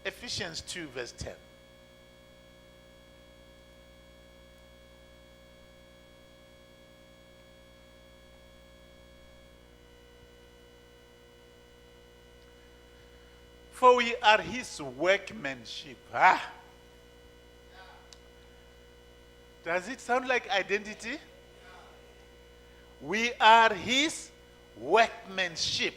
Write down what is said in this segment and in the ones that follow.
Ephesians 2 verse 10. For we are his workmanship. Does it sound like identity? We are his workmanship,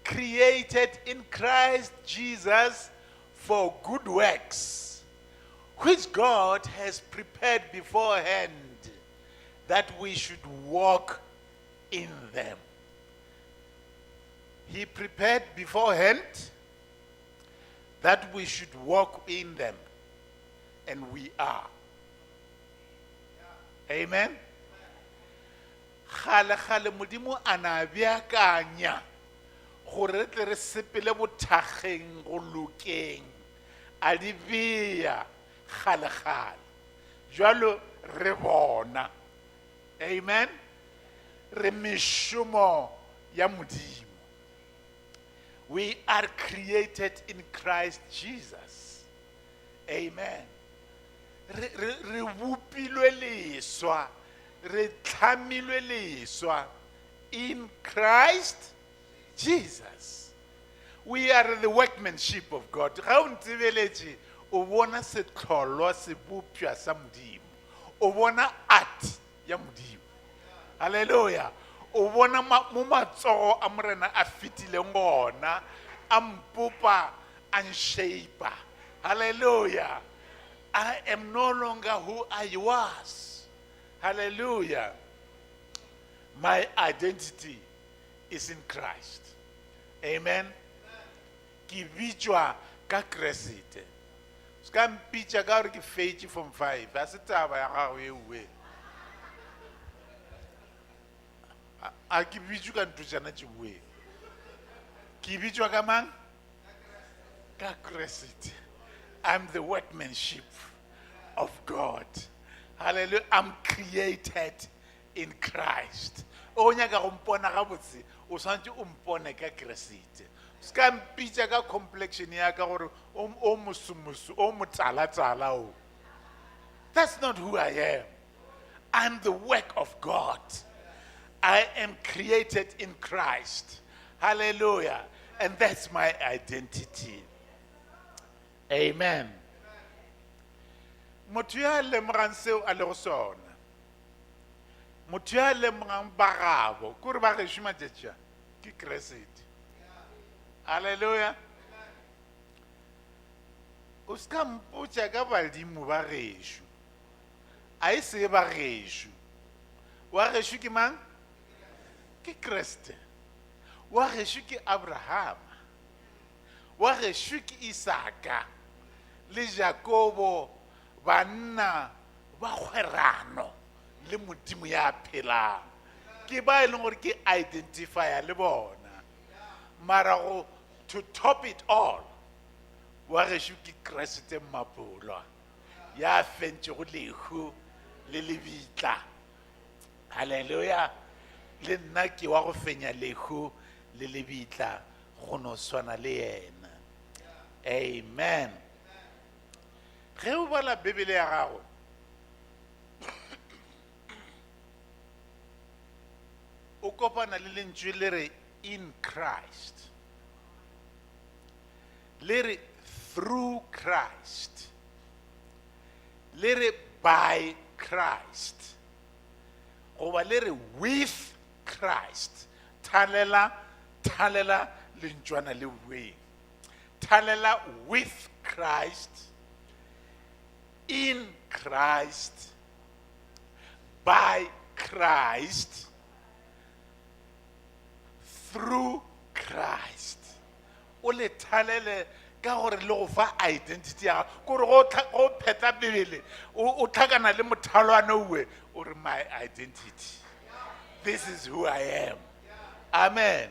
created in Christ Jesus for good works, which God has prepared beforehand that we should walk in them. He prepared beforehand that we should walk in them, and we are. Amen. Khale modimo ana beakanya gore re tle re sepele bothageng go lokeng a di bea khale jwalo re bona. Amen. Re mishumo ya modimo. We are created in Christ Jesus. Amen. Re bopilwe leswa, re tlhamilwe leswa in Christ Jesus. We are the workmanship of God. Ga o ntsebeletše o bona setlholo se bopša sa modimo, o bona art ya modimo. Hallelujah. O bona mo matsogo a morena a fitileng gona a mpopa a nshapa. Hallelujah. I am no longer who I was. Hallelujah. My identity is in Christ. Amen. Ki bitšwa ka Kriste. Ska mpitša ka gore ke fetše from 5. A se taba ya gago e uwe. A ke bitšwa ka ntotšana tše bue. Ki bitšwa ka mang? Ka Kriste. I'm the workmanship of God. Hallelujah. I'm created in Christ. O nyaka go mpona gabotse, o swantse o mpone ka Kriste. Ska mpitša ka complexion ya ka gore o musumusu, o motsala-tsala o. That's not who I am. I'm the work of God. I am created in Christ. Hallelujah. And that's my identity. Amen. Motho ya lemogang seo a lego sona. Motho ya lemogang bagabo, kore ba gešo matšatša ke Kriste. Hallelujah. O ska mpotša ka badimo ba gešo. A e se ba gešo. Wa gešo ke mang? Ke Kriste. Wa gešo ke Abraham. Wa gešo ke Isaka le Jakobo, banna ba kgwerano le modimo ya phelang. Ke ba e leng gore ke identifya le bona. Mara go to top it all, wa gešo ke Kriste Mapolo ya fentše go lehu le lebitla. Hallelujah. Le nna ke wa go fenya lehu le lebitla go no swana le yena. Amen. Ge o bala Bibele ya gago, o kopana le lentswe le re in Christ, le re through Christ, le re by Christ, goba le re with Christ. Thalela lentswana le we. Thalela with Christ, in Christ, by Christ, through Christ. O le thalele ka gore le go fa identity ya gore go pheta Bibele o tlhakana le mothalwana uwe o re my identity. This is who I am. Amen.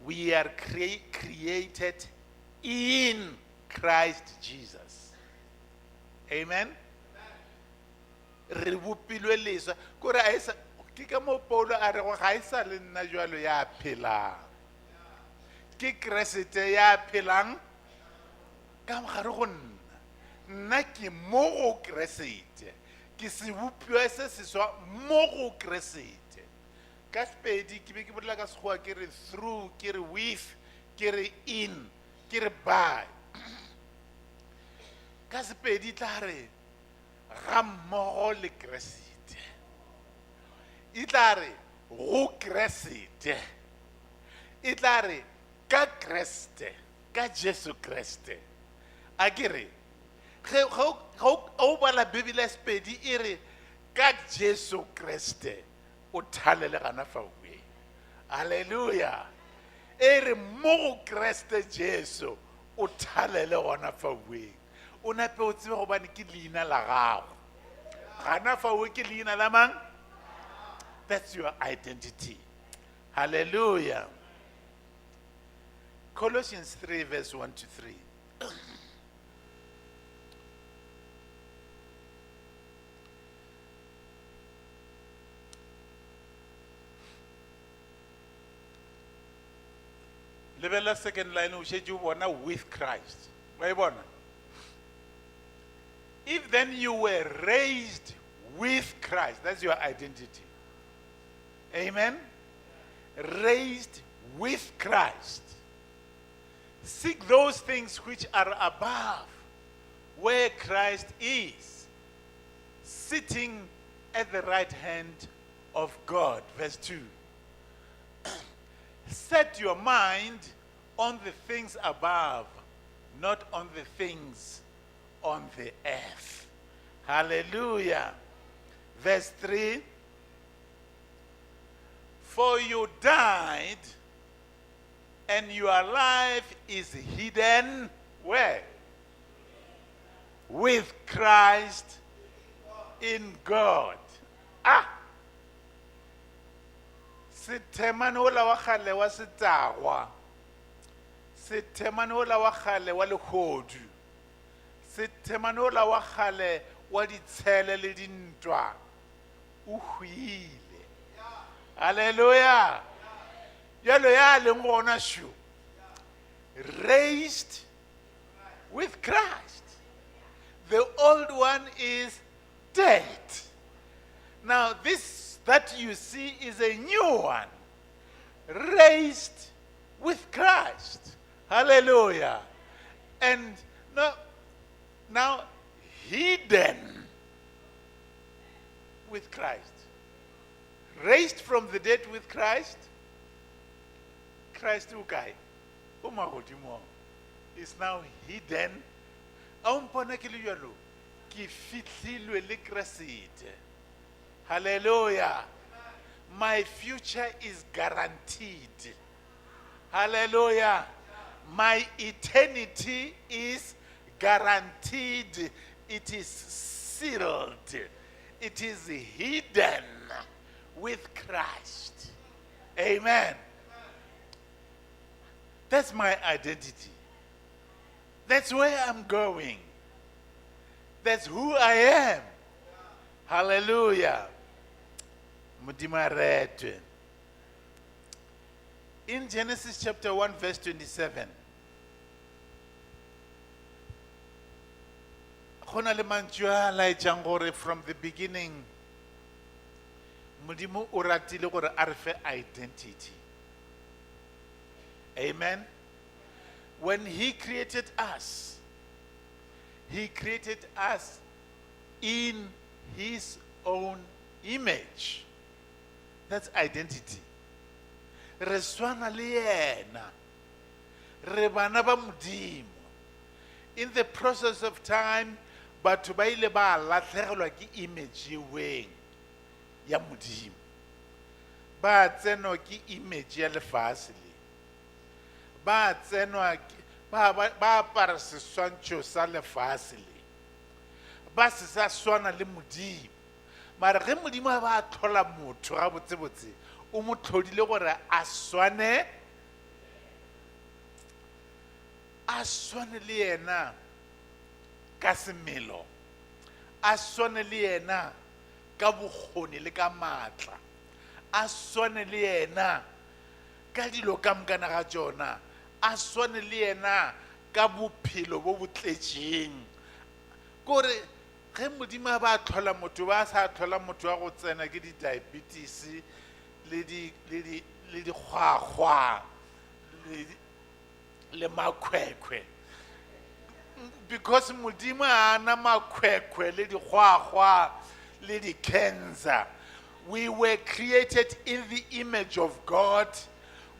We are created in Christ Jesus. Amen. Re bopilwe leswa kore a esa ke ka mo Paulo a re go ga e sa le nna jwalo ya phelang ke Kriste ya phelang ka mogare go nna ke mo go Kriste ke sebopiwa se seswa mo go Kriste ka Sepedi ke be ke bolela ka Sekgowa ke re through ke re with ke re in ke re by ka Sepedi tla re ga mmogo le Kriste e tla re go Kriste e tla re ka Kriste ka Jesu Kriste a ke re ge o bala Bibele ya Sepedi e re ka Jesu Kriste o thalele gana fawe haleluya e re mo go Kriste Jesu o thalele gona fawe o nape o tsebe gobane ke leina la gago gana fawe ke leina la mang. That's your identity. Hallelujah. Colossians 3 verse 1 to 3. Level second line, we should you wanna with Christ. If then you were raised with Christ, that's your identity. Amen. Raised with Christ. Seek those things which are above, where Christ is, sitting at the right hand of God. Verse 2. Set your mind on the things above, not on the things on the earth. Hallelujah. Verse 3. For you died, and your life is hidden where? With Christ in God. Sethemane ola wa kgale wa setagwa, sethemane ola wa kgale wa lehodu, sethemane ola wa kgale wa ditshele le dintwa o hwile. Hallelujah. Yalo ya leng gona shu. Raised with Christ. The old one is dead. Now this that you see is a new one. Raised with Christ. Hallelujah. And now hidden with Christ. Raised from the dead with Christ. Christ ukai is now hidden. Hallelujah. My future is guaranteed. Hallelujah. My eternity is guaranteed. It is sealed. It is hidden with Christ. Amen. That's my identity. That's where I'm going. That's who I am. Hallelujah. In Genesis chapter 1 verse 27, from the beginning, Modimo o ratile gore a re fe identity. Amen. When he created us in his own image. That's identity. Re swana le yena. Re bana ba Modimo. In the process of time, batho ba ile ba latlhegelwa ke image e weng ya Modimo. Ba tsenwa ke image ya lefase le. Ba tsenwa ba apara seswantšho sa lefase le. Ba se sa swana le Modimo. Mara ge Modimo ba tlhola motho ga botsebotse, o mo tlhodile gore a swane le yena ka semelo, a swane le yena ka bokgoni le ka maatla. a swane le yena ka dilo ka mokana ga tšona, a swane le yena ka bophelo bo bo tletšeng. Kore ge Modimo a ba tlhola motho, ba sa tlhola motho wa go tsena ke di-diabetes le dikgwakgwa le makhwekhwe, because Modimo a na makhwekhwe le dikgwakgwa le di-cancer. We were created in the image of God.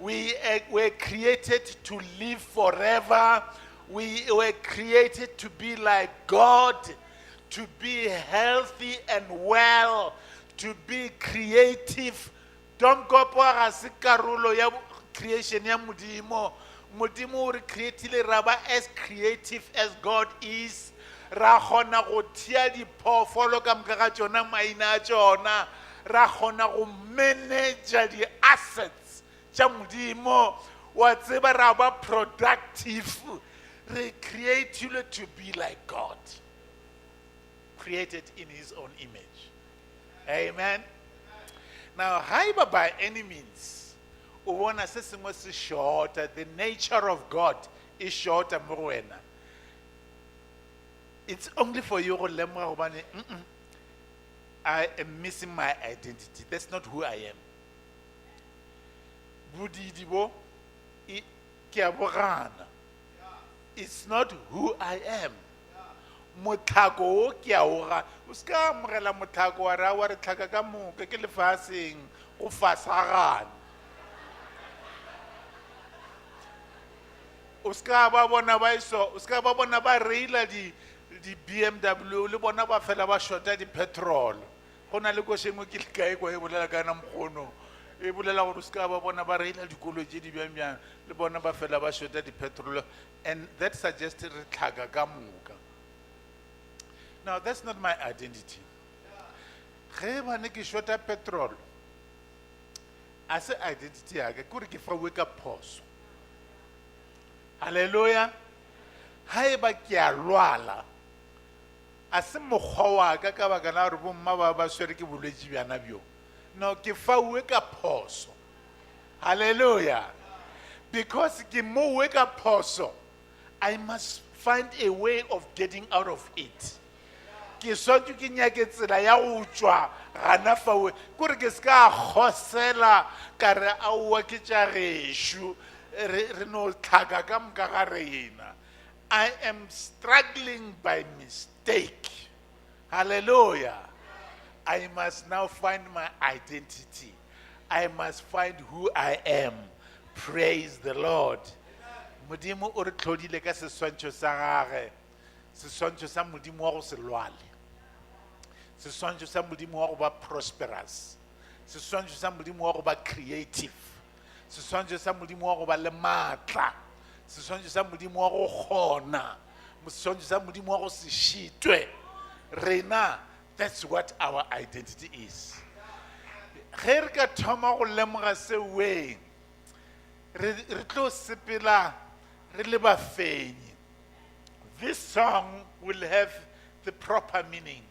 We were created to live forever. We were created to be like God, to be healthy and well, to be creative. Don't go ga se karolo ya creation ya Modimo. Modimo o re creatile raba as creative as God is. Ra khona go tia diphoofolo ka moka ga tšona maina a tšona, ra khona go manage di-assets tša Modimo, wa tseba ra ba productive. Re created to be like God, created in his own image. Amen. Now, haeba by any means o bona se sengwe se shorter, the nature of God is shorter mo go wena, it's only for you to lemoga gobane I am missing my identity. That's not who I am. Bodidi bo ke a bogana. It's not who I am. Motlhako o ke a o ga o se ka amogela motlhako wa ra wa re tlhaka ka moka ke lefaseng go fasagana. O se ka ba bona ba iso, o se ka ba bona ba reila di BMW le bona ba fela ba shota di petrol. Go na le go shengwe ke kae go e bolela kana mkgono, e bolela gore o se ka ba bona ba reila dikolo tse di bjang le bona ba fela ba shota di petrol, and that suggests re tlhaka ka moka. Now that's not my identity. Ge ba ne ke shota petrol, a se identity ya ka kore ke fa wake up phoso. Hallelujah. Haeba ke a lwala, a se mokgwa wa ka ka baka la gore bomma ba ba swere ke bolwetši bjana bjo. No, ke fauwe ka phoso. Hallelujah. Because ke mo we ka phoso, I must find a way of getting out of it. Ke swantse ke nyake tsela ya go tšwa gana fauwe, kore ke se ka khosela ka re aowa ke tša gešo re no tlhaka ka moka ga rena. I am struggling by mistake. Hallelujah. I must now find my identity. I must find who I am. Praise the Lord. Modimo o re tlhodile ka seswantšho sa gage, seswantšho sa Modimo wa go se lwale, seswantšho sa Modimo wa go ba prosperous, seswantšho sa Modimo wa go ba creative, seswantšho sa Modimo wa go ba le maatla, seswantšho sa Modimo wa go kgona, seswantšho sa Modimo wa go se šitwe. Rena, that's what our identity is. Ge re ka thoma go lemoga seweng, re tlo sepela re le bafenyi. This song will have the proper meaning.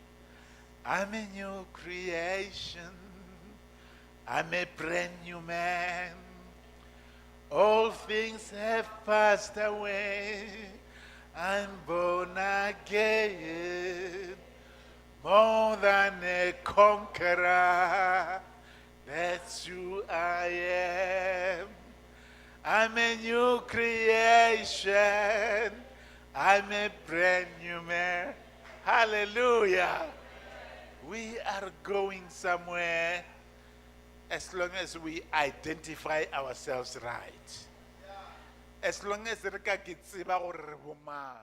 I'm a new creation. I'm a brand new man. All things have passed away. I'm born again. More than a conqueror. That's who I am. I'm a new creation. I'm a brand new man. Hallelujah. We are going somewhere as long as we identify ourselves right. As long as re ka ke tseba gore re bo mang.